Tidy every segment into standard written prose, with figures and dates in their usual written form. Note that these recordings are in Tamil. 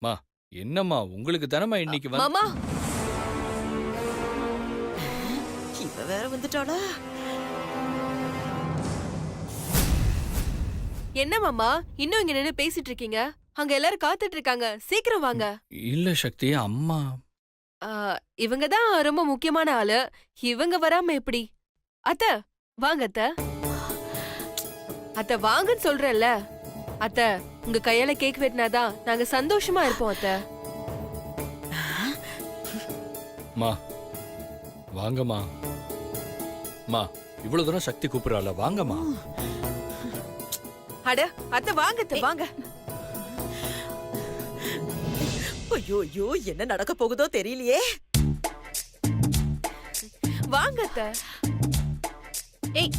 மா என்னம்மா உங்களுக்கு தானம்மா இன்னைக்கு வந்து மாமா இவ வேற வந்துட்டாளா? என்ன மாமா இன்னும் இங்க நின்னு பேசிட்டு இருக்கீங்க? அங்க எல்லாரும் காத்துட்டு இருக்காங்க, சீக்கிரம் வாங்க. இல்ல சக்தி அம்மா. ஆ, இவங்க தான் ரொம்ப முக்கியமான ஆளு. இவங்க வராம எப்படி? அத்த வாங்க அத்த. அத்த வாங்கன்னு சொல்றேன்ல. அத்த உங்க கையால கேக் வெட்டினாதான் நாங்க சந்தோஷமா இருப்போம் அத்த. மா வாங்கம்மா. மா இவ்வளவு தூரம் சக்தி கூப்பிடுறாள், வாங்கம்மா. அட அத்த வாங்க அத்த வாங்க. ஐயோ ஐயோ, என்ன நடக்க போகுதோ தெரியலையே. வாங்க அத்த. ஏய்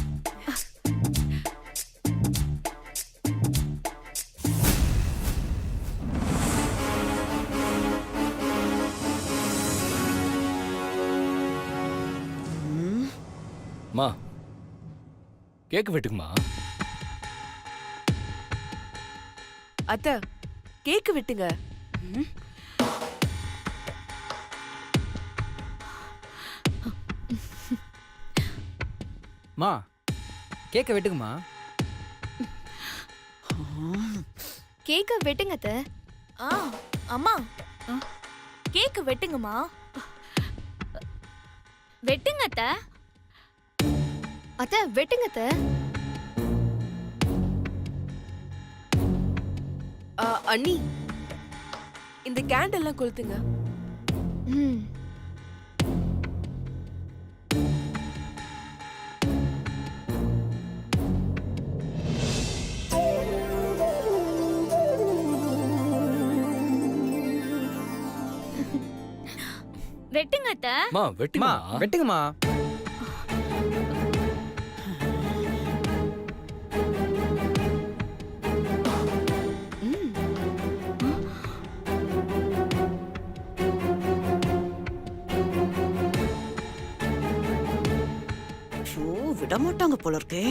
மா கேக் வெட்டுக்குமா. அத்த கேக் வெட்டுங்க. மா கேக்க வெட்டுக்குமா. கேக்க வெட்டுங்க அத்தை. அம்மா கேக்க வெட்டுங்கம்மா. வெட்டுங்க அத்தை. அத்தை வெட்டுங்க அத்தை. அண்ணி இந்த கேண்டில் எல்லாம் கொளுத்துங்க. ம். வெட்டுங்க அத்தை. மா மா வெட்டுமா. வெட்டுங்கம்மா. ஐயோ, விட மாட்டாங்க போல இருக்கே.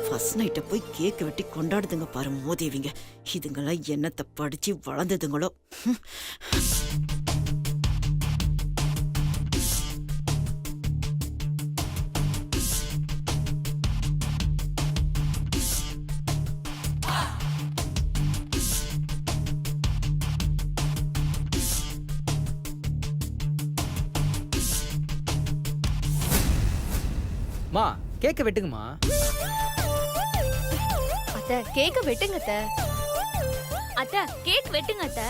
ஃபர்ஸ்ட் நைட்ட போய் கேக் வெட்டி கொண்டாடுதுங்க பாரு மோதேவிங்க. இதுங்கெல்லாம் என்னத்தை படிச்சு வளர்ந்ததுங்களோ. மா கேக்க வெட்டுங்கம்மா. அத்தை கேக்க வெட்டுங்க அத்தை. அத்தை கேக் வெட்டுங்க அத்தை.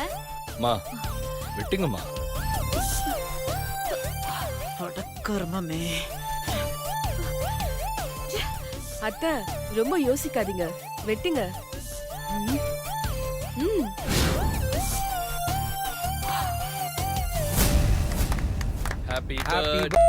மா வெட்டுங்கம்மா. அடக்கர்மமே. அத்த ரொம்ப யோசிக்காதீங்க, வெட்டுங்க. ம். Happy happy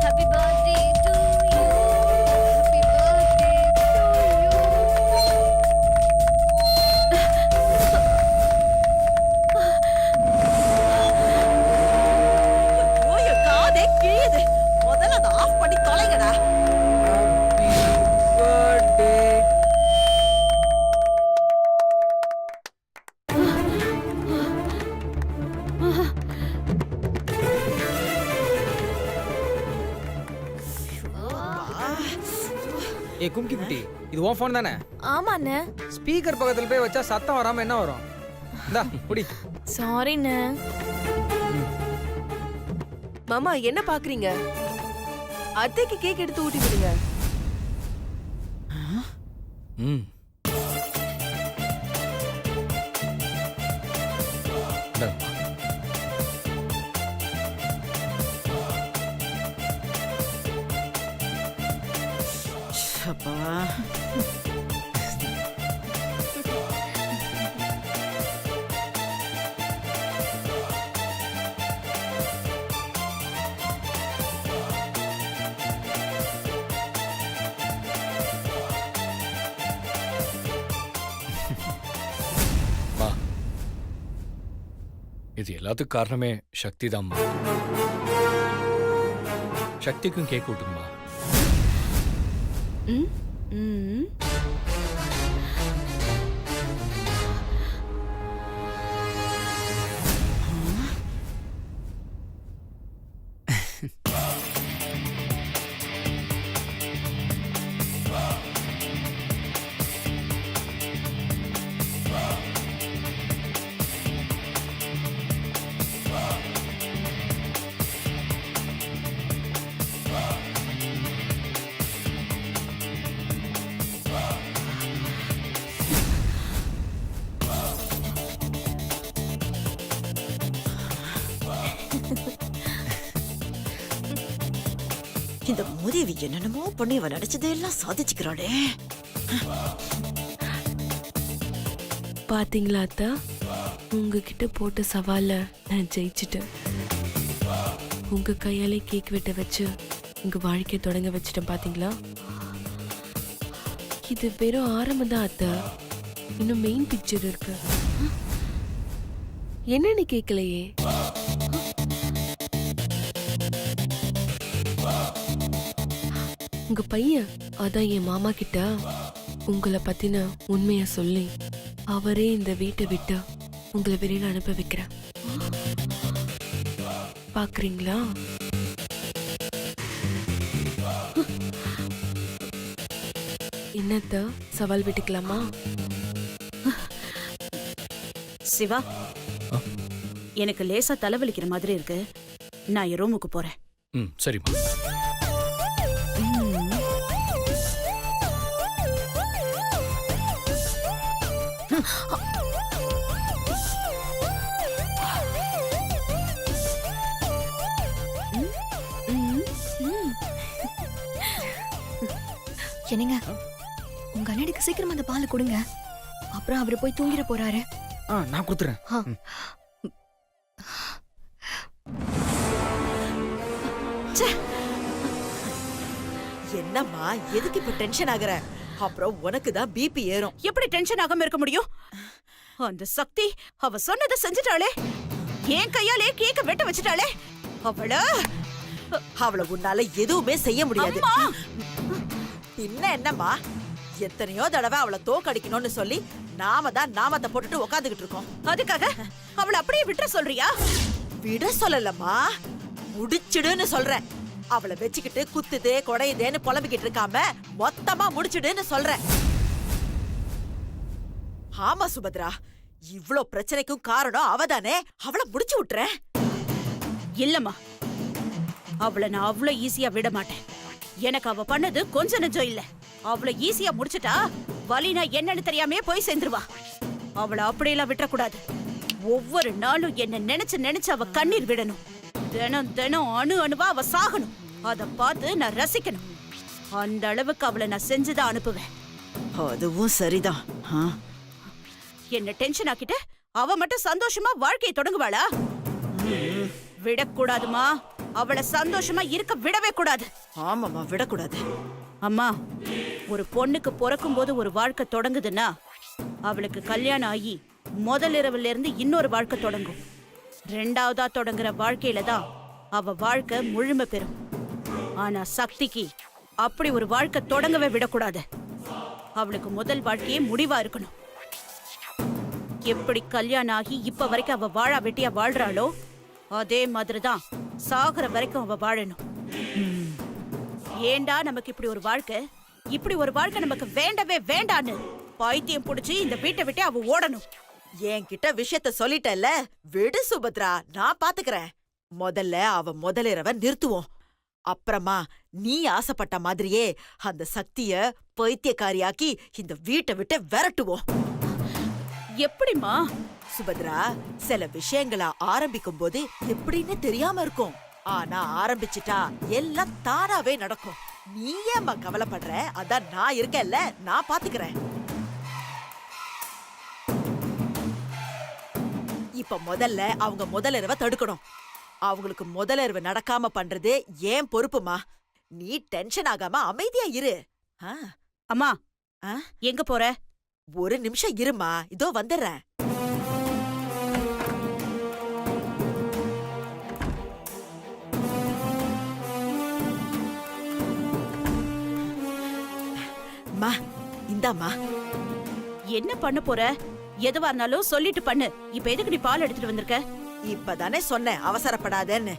Happy birthday to you. Happy birthday to you. ஐயோ, என் காதே கிழியுது. முதல்ல அதை ஆஃப் பண்ணி தொலைங்கடா. பர்த்டே. ஏய் கும்கி குட்டி, இது உன் ஃபோன் தானே? ஆமாண்ணே. ஸ்பீக்கர் பக்கத்துல போய் வச்சா சத்தம் வராம என்ன வரும்? இந்தா குடி. சாரிண்ணே. மாமா என்ன பாக்குறீங்க? அத்தைக்கு கேக் எடுத்து ஊட்டி விடுங்க. ம். இந்தாங்கம்மா. அப்பா அம்மா, இது எல்லாத்துக்கும் காரணமே சக்தி தான்மா. சக்திக்கும் கேக் விட்டுங்கம்மா. ம் ம் இந்த மோதேவி என்னென்னமோ பண்ணி அவ நினைச்சதெல்லாம் சாதிச்சுக்கிறாளே. பாத்தீங்களா அத்தா, உங்ககிட்ட போட்ட சவால நான் ஜெயிச்சிட்டேன். உங்க கையாலே கேக் வெட்ட வச்சு உங்க வாழ்க்கைய தொடங்க வச்சிட்டேன். பாத்தீங்களா, இது வெறும் ஆரம்பம் தான் அத்தா. இன்னும் மெயின் பிக்சர் இருக்கு. என்னன்னு கேட்கலையே. உங்க பையன் அதான் என் மாமா கிட்ட உங்களை பத்தின உண்மைய சொல்லி அவரே இந்த வீட்டை விட்டு உங்களை வெளியில அனுப்ப வைக்கிறேன். பாக்குறீங்களா? என்னத்த சவால் விட்டுக்கலாமா? சிவா, ஆ? எனக்கு லேசா தலைவலிக்கிற மாதிரி இருக்கு. நான் என் ரூமுக்கு போறேன். ம், சரிம்மா. என்னங்க, உங்க அண்ணனுக்கு சீக்கிரமா அந்த பாலை கொடுங்க. அப்புறம் அவரு போய் தூங்கிட போறாரு. நான் கொடுத்துறேன். என்னம்மா எதுக்கு இப்ப டென்ஷன் ஆகுற? அப்புறம் உனக்கு தான் பிபி ஏறும். எப்படி டென்ஷன் ஆகாம இருக்க முடியும்? அந்த சக்தி அவ சொன்னதை செஞ்சுட்டாளே. என் கையாலே கேக்க வெட்ட வச்சுட்டாளே. அவள உன்னால எதுவுமே செய்ய முடியாது. அம்மா! பின்ன என்னம்மா, எத்தனையோ தடவை அவளை தோக்கடிக்கணும்னு சொல்லி நாம தான் நாமத்தை போட்டுட்டு உக்காந்துகிட்டு இருக்கோம். அதுக்காக அவளை அப்படியே விட்டுற சொல்றியா? விட சொல்லலம்மா, முடிச்சிடுன்னு சொல்றேன். அவளை வச்சுக்கிட்டு குத்துதே கொடையுதேன்னு புலம்பிக்கிட்டு இருக்காம மொத்தமா முடிச்சிடுன்னு சொல்றேன். ஆமா சுபத்ரா, இவ்ளோ பிரச்சனைக்கும் காரணம் அவதானே. அவளை முடிச்சு விட்டுறேன். இல்லம்மா, அவளை நான் அவ்வளவு ஈஸியா விட மாட்டேன். எனக்கு அவ பண்ணது கொஞ்ச நெஞ்சம் இல்ல. அவளை ஈஸியா முடிச்சிட்டா வலினா என்னன்னு தெரியாமே போய் சேர்ந்துருவா. அவளை அப்படியெல்லாம் விட்டுறக்கூடாது. ஒவ்வொரு நாளும் என்ன நினைச்சு நினைச்சு அவ கண்ணீர் விடணும். தினம் தினம் அணு அணுவா அவ சாகணும். அத பார்த்து நான் ரசிக்கணும். அந்த அளவுக்கு அவளை நான் செஞ்சுதான் அனுப்புவேன். அதுவும் சரிதான். என்ன டென்ஷன் ஆக்கிட்டு அவ மட்டும் சந்தோஷமா வாழ்க்கையை தொடங்குவாளா? விடக்கூடாதுமா. அவளை சந்தோஷமா இருக்க விடவே கூடாது. ஆமாமா, விடக்கூடாது. அம்மா, ஒரு பொண்ணுக்கு பிறக்கும் போது ஒரு வாழ்க்கை தொடங்குதுன்னா அவளுக்கு கல்யாணம் ஆகி முதல் இரவுல இருந்து இன்னொரு வாழ்க்கை தொடங்கும். ரெண்டாவதா தொடங்குற வாழ்க்கையில தான் அவ வாழ்க்கை முழுமை பெறும். ஆனா சக்திக்கு அப்படி ஒரு வாழ்க்கை தொடங்கவே விடக்கூடாது. அவளுக்கு முதல் வாழ்க்கையே முடிவா இருக்கணும். எப்படி கல்யாணம் ஆகி இப்ப வரைக்கும் அவ வாழா வெட்டியா வாழ்றாளோ அதே மாதிரிதான் சாகுற வரைக்கும் அவ வாழணும். ஏண்டா நமக்கு இப்படி ஒரு வாழ்க்கை நமக்கு வேண்டவே வேண்டான்னு பைத்தியம் புடிச்சு இந்த வீட்டை விட்டு அவ ஓடணும். என்கிட்ட விஷயத்த சொல்லிட்டல்ல, விடு சுபத்ரா, நான் பாத்துக்கிறேன். முதல்ல அவ முதலிரவ நிறுத்துவோம். அப்புறமா நீ ஆசைப்பட்ட மாதிரியே அந்த சக்திய பைத்தியக்காரியாக்கி இந்த வீட்டை விட்டு விரட்டுவோம். எப்படிம்மா? சுபத்ரா, சில விஷயங்களை ஆரம்பிக்கும் போது எப்படின்னு தெரியாம இருக்கும். ஆனா ஆரம்பிச்சிட்டா எல்லாம் தானாவே நடக்கும். நீ ஏம்மா கவலைப்படுற? அதான் நான் இருக்கேன்ல, நான் பாத்துக்கிறேன். இப்ப முதல்ல அவங்க முதலிரவை தடுக்கணும். அவங்களுக்கு முதலிரவு நடக்காம பண்றது ஏன் பொறுப்புமா. நீ டென்ஷன் ஆகாம அமைதியா இரு. ஆ, அம்மா, ஆ? எங்க போற? ஒரு நிமிஷம் இருமா, இதோ வந்துடுறேன். மா, இந்தாம்மா. என்ன பண்ண போற? எதுவா இருந்தாலும் சொல்லிட்டு பண்ணு. இப்ப எதுக்கு நீ பால் எடுத்துட்டு வந்திருக்க? இப்பதானே சொன்னேன் அவசரப்படாதேன்னு.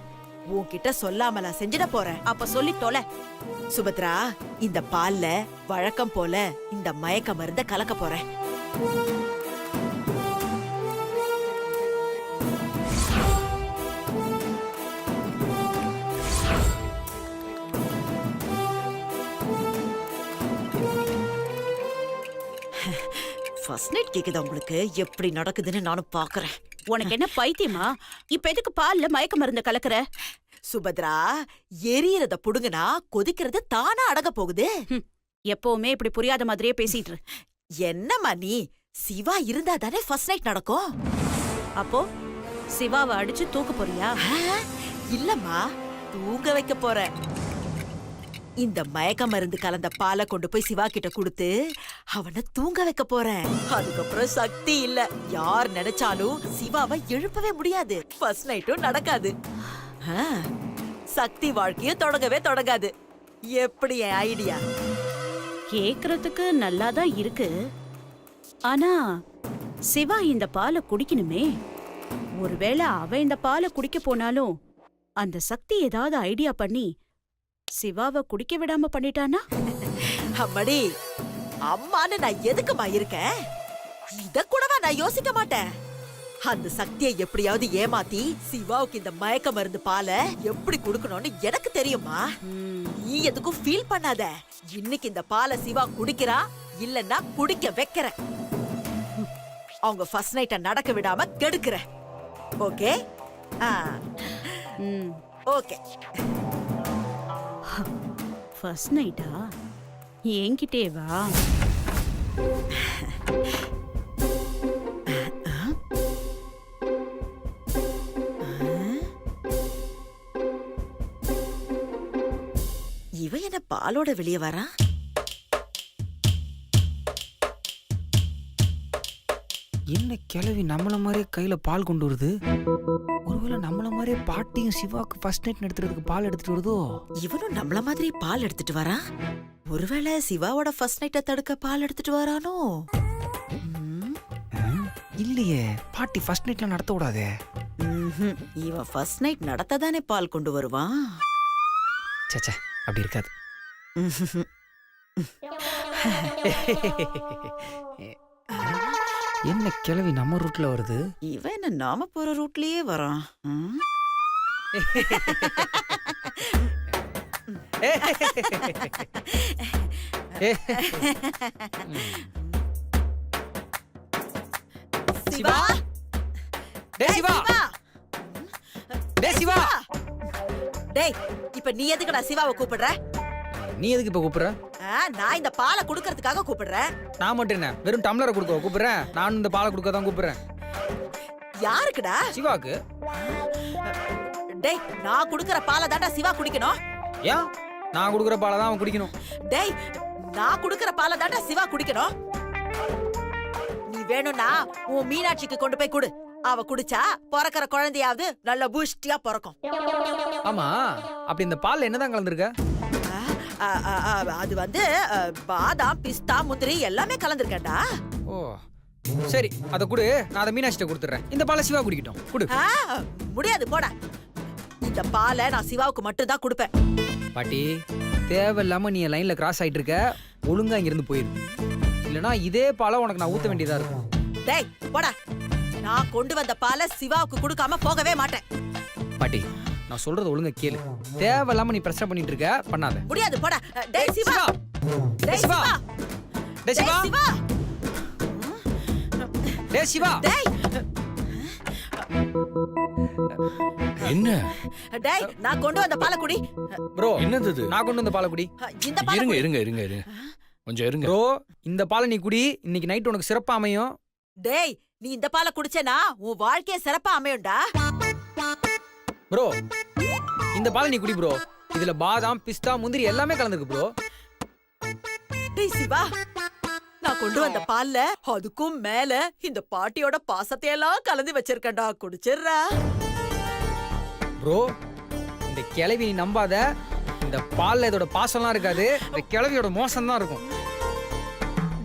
உன்கிட்ட சொல்லாமலா செஞ்சிட போறேன். அப்ப சொல்லி தொலை. சுபத்ரா, இந்த பால்ல வழக்கம் போல இந்த மயக்க மருந்த கலக்க போறேன். ஃபர்ஸ்ட் நைட் கேக்குதா உங்களுக்கு? எப்படி நடக்குதுன்னு நானும் பாக்குறேன். உனக்கு என்ன பைத்தியமா? இப்ப எதுக்கு பால்ல மயக்க மருந்து கலக்குற? சுபத்ரா, எரியறத புடுங்குனா கொதிக்கிறது தானா அடங்க போகுது. எப்பவுமே இப்படி புரியாத மாதிரியே பேசிட்டு இரு. என்னம்மா நீ? சிவா இருந்தா தானே ஃபர்ஸ்ட் நைட் நடக்கும். அப்போ சிவாவை அடிச்சு தூக்க போறியா? இல்லம்மா, தூங்க வைக்க போறேன். இந்த மயக்க மருந்து கலந்த பாலை கொண்டு போய் சிவா கிட்ட கொடுத்து அவனை தூங்க வைக்க போறேன். அதுக்கப்புறம் சக்தி இல்ல, யார் நினைச்சாலும் சிவாவை எழுப்பவே முடியாது. ஃபர்ஸ்ட் நைட்டும் நடக்காது. சக்தி வாழ்க்கையும் தொடங்கவே தொடங்காது. எப்படி என் ஐடியா? கேக்குறதுக்கு நல்லாதான் இருக்கு. ஆனா சிவா இந்த பாலை குடிக்கணுமே. ஒருவேளை அவன் இந்த பாலை குடிக்க போனாலும் அந்த சக்தி ஏதாவது ஐடியா பண்ணி சிவாவை குடிக்க விடாம பண்ணிட்டானா? அம்மாடி, அம்மான்னு நான் எதுக்குமா இருக்கேன்? இத கூடவா நான் யோசிக்க மாட்டேன். அந்த சக்தியை எப்படியாவது ஏமாத்தி சிவாவுக்கு இந்த மயக்க மருந்து பாலை எப்படி குடுக்கணும்னு எனக்கு தெரியுமா. நீ எதுக்கும் ஃபீல் பண்ணாத. இன்னைக்கு இந்த பாலை சிவா குடிக்கிறா, இல்லன்னா குடிக்க வைக்கிறேன். அவங்க ஃபர்ஸ்ட் நைட்ட நடக்க விடாம கெடுக்கிறேன். ஓகே? ஓகே. ஃபர்ஸ்ட் நைட்டா? என்கிட்டே வா. இவன் என்ன பாலோட வெளியே வரா? என்ன கிளவி நம்மள மாதிரியே கையில பால் கொண்டு வருது? ஒருவேளை நம்மள மாதிரியே பாட்டியும் சிவாக்கு ஃபர்ஸ்ட் நைட் நடத்துறதுக்கு பால் எடுத்துட்டு வருதோ? இவனும் நம்மள மாதிரி பால் எடுத்துட்டு வரான். ஒருவேளை சிவாவோட ஃபர்ஸ்ட் நைட்ட தடுக்க பால் எடுத்துட்டு வரானோ? இல்லையே, பாட்டி ஃபர்ஸ்ட் நைட்ல நடத்த விடாதே. இவன் ஃபர்ஸ்ட் நைட் நடத்ததானே பால் கொண்டு வருவான். சச்சா, அப்படி இருக்காது. என்ன கிளவி நம்ம ரூட்ல வருது? இவன் என்ன நாம போற ரூட்லயே வரான். சிவா, டேய் சிவா, டேய் சிவா. டேய், இப்ப நீ எதுக்குடா சிவாவை கூப்பிடுற? நீ எதுக்கு இப்ப கூப்பிடுற? நான் இந்த பாலை குடுக்கறதுக்காக கூப்பிடுறேன். நான் மட்டும் என்ன வெறும் டம்ளரை கொடுக்க கூப்பிடுறேன்? நானும் இந்த பாலை கொடுக்க தான் கூப்பிடுறேன். யாருக்குடா? சிவாக்கு. டேய், நான் குடுக்கற பாலை தான்டா சிவா குடிக்கணும். ஏன்? நான் குடுக்கற பாலை தான் அவன் குடிக்கணும். டேய், நான் குடுக்கற பாலை தான்டா சிவா குடிக்கணும். நீ வேணும்னா உன் மீனாட்சிக்கு கொண்டு போய் குடு. அவ குடிச்சா பிறக்கிற குழந்தையாவது நல்ல பூஸ்டியா பிறக்கும். ஆமா, அப்படி இந்த பால்ல என்னதான் கலந்துருக்க? அது வந்து பாதாம், பிஸ்தா, முந்திரி எல்லாமே கலந்துருக்கேன்டா. ஓ சரி, அத குடு. நான் அதை மீனாட்சிட்ட கொடுத்துறேன். இந்த பாலை சிவா குடிக்கட்டும். குடு. முடியாது, போடா. இந்த பாலை நான் சிவாவுக்கு மட்டும் தான் கொடுப்பேன். பாட்டி, தேவையில்லாம நீ லைன்ல கிராஸ் ஆயிட்டு இருக்க. ஒழுங்கா இங்க இருந்து போயிரு. இல்லனா இதே பாலை உனக்கு நான் ஊத்த வேண்டியதா இருக்கும். டேய், போடா. நான் கொண்டு வந்த பாலை சிவாவுக்கு கொடுக்காம போகவே மாட்டேன். பாட்டி, நான் சொல்றது ஒழுங்கா கேளு. தேவையில்லாம நீ பிரச்சனை பண்ணிட்டு இருக்க, பண்ணாத. முடியாது போடா. டேய் சிவா, டேய் சிவா, டேய் சிவா, சிவா, டேய் சிவா. டேய் என்ன டேய், நான் கொண்டு வந்த பாலை குடி. ப்ரோ, என்னது இது? நான் கொண்டு வந்த பாலை குடி. இந்த பாலை இருங்க குடி. இருங்க இருங்க இருங்க கொஞ்சம் இருங்க. ப்ரோ, இந்த பாலை நீ குடி. இன்னைக்கு நைட் உனக்கு சிறப்பா அமையும். டேய், நீ இந்த பாலை குடிச்சேனா உன் வாழ்க்கைய சிறப்பா அமையும்டா. ப்ரோ, இந்த பாலை நீ குடி ப்ரோ. இதுல பாதாம், பிஸ்தா, முந்திரி எல்லாமே கலந்துருக்கு ப்ரோ. டேய் சிவா, நான் கொண்டு வந்த பால்ல அதுக்கும் மேல இந்த பாட்டியோட பாசத்தை எல்லாம் கலந்து வச்சிருக்கேன்டா. குடிச்சிடுறா. ப்ரோ, இந்த கிளவி நீ நம்பாத. இந்த பால்ல இதோட பாசம்லாம் இருக்காது. இந்த கிளவியோட மோசம் தான் இருக்கும்.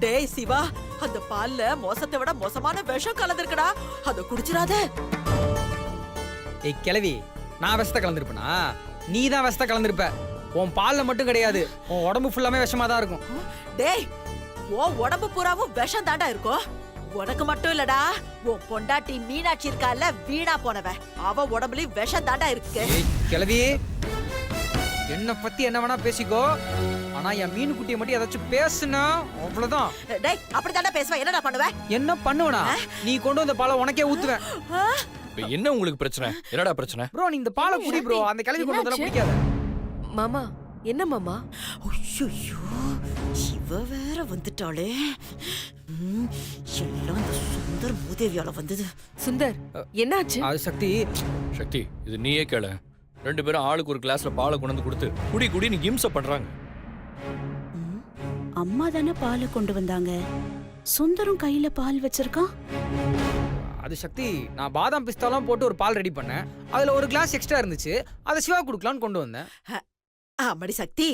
டேய் சிவா, அந்த பால்ல மோசத்தை விட மோசமான விஷம் கலந்துருக்குடா. அத குடிச்சிராத. ஏய் கிளவி, நான் விஷத்தை கலந்துருப்பேனா? நீ தான் விஷத்தை கலந்துருப்ப. உன் பால்ல மட்டும் கிடையாது, உன் உடம்பு ஃபுல்லாமே விஷமா தான் இருக்கும். டேய், உன் உடம்பு பூராவும் விஷம் தாண்டா இருக்கும். உனக்கு மட்டும் இல்லடா, உன் பொண்டாட்டி மீனாட்சி இருக்கால, வீணா போனவ, அவ உடம்புலயும் விஷம் தாண்டா இருக்கு. ஏய் கிளவி, என்ன பத்தி என்ன வேணா பேசிக்கோ. ஆனா என் மீன் குட்டியை மட்டும் ஏதாச்சும் பேசுனா அவ்வளவுதான். டேய், அப்படித்தாண்டா பேசுவ. என்னடா பண்ணுவ? என்ன பண்ணுவனா? நீ கொண்டு வந்த பாலை உனக்கே ஊத்துவேன். இப்ப என்ன உங்களுக்கு பிரச்சனை? என்னடா பிரச்சனை? ப்ரோ, நீ இந்த பாலை குடி ப்ரோ. அந்த கிளவி கொண்டு வந்தா பிடிக்காத. மாமா, என்ன மாமா? ஐயோ, இவ வேற வந்துட்டாளே. எல்லாம் இந்த சுந்தர் மூதேவியால வந்தது. சுந்தர், என்னாச்சு? அது சக்தி. சக்தி, இது நீயே கேள. 2 பேரும் ஆளுக்கு ஒரு கிளாஸ்ல பாலை கொண்டு வந்து கொடுத்து குடி குடின்னு கிம்ச பண்றாங்க. அம்மா தானே பாலை கொண்டு வந்தாங்க. சுந்தரும் கையில பால் வச்சிருக்கான். அது சக்தி, நான் பாதாம் பிஸ்தாலாம் போட்டு ஒரு பால் ரெடி பண்ணேன். அதுல ஒரு கிளாஸ் எக்ஸ்ட்ரா இருந்துச்சு. அதை சிவா குடுக்கலாம்னு கொண்டு வந்தேன். ஆமாடி சக்தி,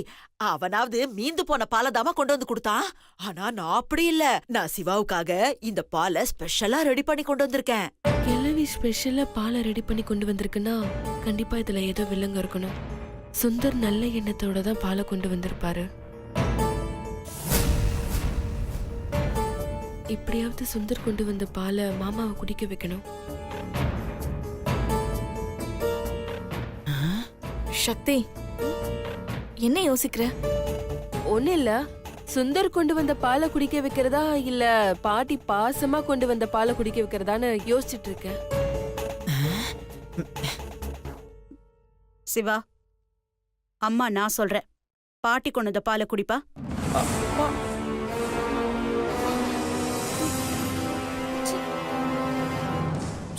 அவனாவது மீந்து போன பாலை தாமா கொண்டு வந்து கொடுத்தான். ஆனா நான் அப்படி இல்ல. நான் சிவாவுக்காக இந்த பாலை ஸ்பெஷலா ரெடி பண்ணி கொண்டு வந்திருக்கேன். கிழவி ஸ்பெஷலா பாலை ரெடி பண்ணி கொண்டு வந்திருக்குன்னா கண்டிப்பா இதுல ஏதோ வில்லங்க இருக்கணும். சுந்தர் நல்ல எண்ணத்தோட தான் பாலை கொண்டு வந்திருப்பாரு. இப்படியாவது சுந்தர் கொண்டு வந்த பாலை மாமாவை குடிக்க வைக்கணும். சக்தி, என்ன யோசிக்கிற? ஒண்ணு இல்ல, சுந்தர் கொண்டு வந்த பாலை குடிக்க வைக்கிறதா இல்ல பாட்டி பாசமா கொண்டு வந்த பாலை குடிக்க வைக்கிறதான்னு யோசிச்சுட்டு இருக்கேன். சிவா, அம்மா நான் சொல்றேன். பாட்டி கொண்டு வந்த பாலை குடிப்பா.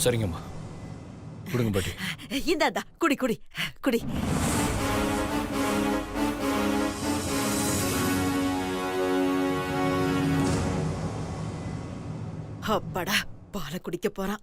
சரிங்கம்மா, கொடுங்க பாட்டி. இந்தாண்டா, குடி குடி குடி. அப்பாடா, பாலை குடிக்க போறான்.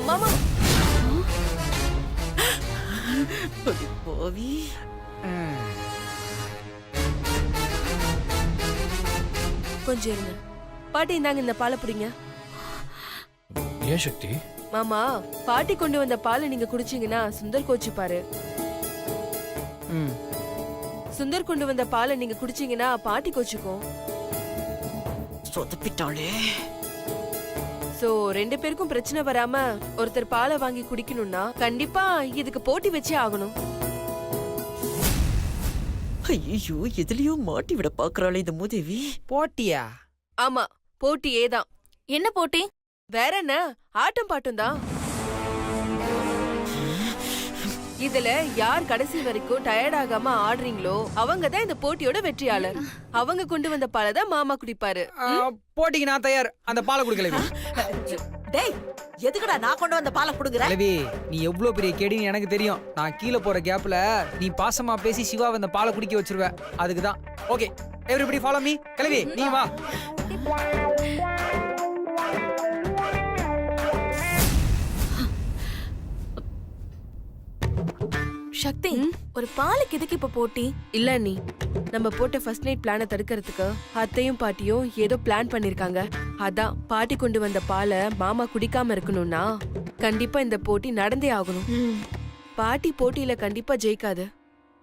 மாமா, போவி. கொஞ்சம் இருங்க. பாட்டி, இந்தாங்க இந்த பாலை பிடிங்க. ஏன் சக்தி? மாமா, பாட்டி கொண்டு வந்த பாலை நீங்க குடிச்சீங்கன்னா சுந்தர் கோச்சிப்பாரு. சுந்தர் கொண்டு வந்த பாலை நீங்க குடிச்சீங்கன்னா பாட்டி கோச்சிக்கும். சொதப்பிட்டாளே. சோ 2 பேருக்கும் பிரச்சனை வராம ஒருத்தர் பாலை வாங்கி குடிக்கணும்னா கண்டிப்பா இதுக்கு போட்டி வச்சே ஆகணும். ஐயோ, எதுலயும் மாட்டி விட பாக்குறாளே இந்த மூதேவி. போட்டியா? ஆமா, போட்டியே தான். என்ன போட்டி? வேற என்ன, ஆட்டம் பாட்டும் தான். இதுல யார் கடைசி வரைக்கும் டயர்ட் ஆகாம ஆடுறீங்களோ அவங்க தான் இந்த போட்டியோட வெற்றியாளர். அவங்க கொண்டு வந்த பாலை தான் மாமா குடிப்பாரு. போட்டிக்கு நான் தயார். அந்த பாலை குடுக்கல. டேய், எதுக்குடா நான் கொண்டு வந்த பாலை குடுக்குற? கிளவி, நீ எவ்வளவு பெரிய கேடின்னு எனக்கு தெரியும். நான் கீழே போற கேப்ல நீ பாசமா பேசி சிவாவை அந்த பாலை குடிக்க வச்சிருவ. அதுக்குதான். Okay, everybody follow me. கிளவி, நீ வா. சக்தி ஒரு பாலுக்கு எதுக்கு இப்ப போட்டி? இல்ல நீ நம்ம போட்ட ஃபர்ஸ்ட் நைட் பிளானை தடுக்கிறதுக்கு அத்தையும் பாட்டியும் ஏதோ பிளான் பண்ணிருக்காங்க. அதான் பாட்டி கொண்டு வந்த பாலை மாமா குடிக்காம இருக்கணும்னா கண்டிப்பா இந்த போட்டி நடந்தே ஆகணும். பாட்டி போட்டியில கண்டிப்பா ஜெயிக்காது.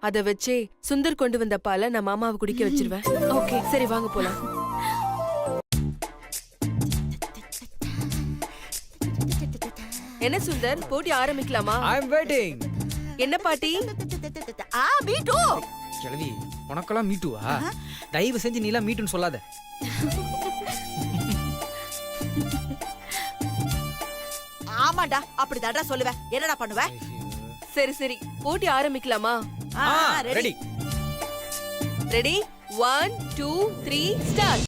அத வச்சே சுந்தர் கொண்டு வந்த பாலை நான் மாமாவை குடிக்க வச்சிருவேன். ஓகே சரி வாங்க போலாம். என்ன சுந்தர் போட்டி ஆரம்பிக்கலாமா? I am waiting. என்ன பாட்டி? Me too. கிழவி உனக்கெல்லாம் மீட்டுவா? தயவு செஞ்சு நீலாம் மீட்டுன்னு சொல்லாத. ஆமாடா அப்படிதான்டா சொல்லுவேன். என்னடா பண்ணுவ? சரி சரி போட்டி ஆரம்பிக்கலாமா? ரெடி. Ready 1 2 3 start.